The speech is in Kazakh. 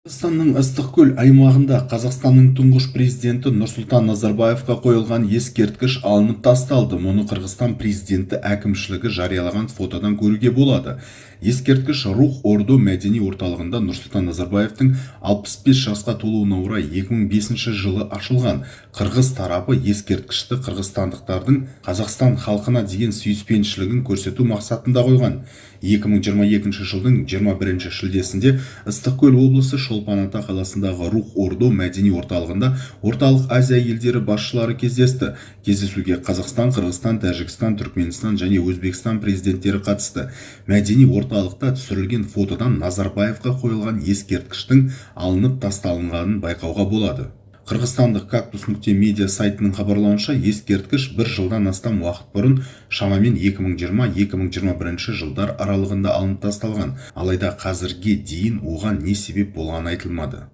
Қазақстанның Ыстықкөл аймағында Қазақстанның тұңғыш президенті Нұрсұлтан Назарбаевқа қойылған ескерткіш алынып тасталды. Мұны Қырғызстан президенті әкімшілігі жариялаған фотодан көруге болады. Ескерткіш Рух-Орду мәдени орталығында Нұрсұлтан Назарбаевтың 65 жасқа толуына орай 2005 жылы ашылған. Қырғыз тарапы ескерткішті қырғызстандықтардың Қазақстан халқына деген сүйіспеншілігін көрсету мақсатында қойған. 2022 жылдың 21 шілдесінде Ыстықкөл облысы Шолпан Ата қаласындағы Рух-Орду мәдени орталығында орталық Азия елдері басшылары кездесті. Кездесуге Қазақстан, Қырғызстан, Тәжікстан, Түркменстан және Өзбекстан президенттері қатысты. Мәдени орталықта түсірілген фотодан Назарбаевқа қойылған ескерткіштің алынып тасталынғанын байқауға болады. Қырғызстандық Кактус.медиа сайтының хабарлауынша, ескерткіш бір жылдан астам уақыт бұрын, шамамен 2020-2021 жылдар аралығында алынып тасталған. Алайда қазірге дейін оған не себеп болғаны айтылмады.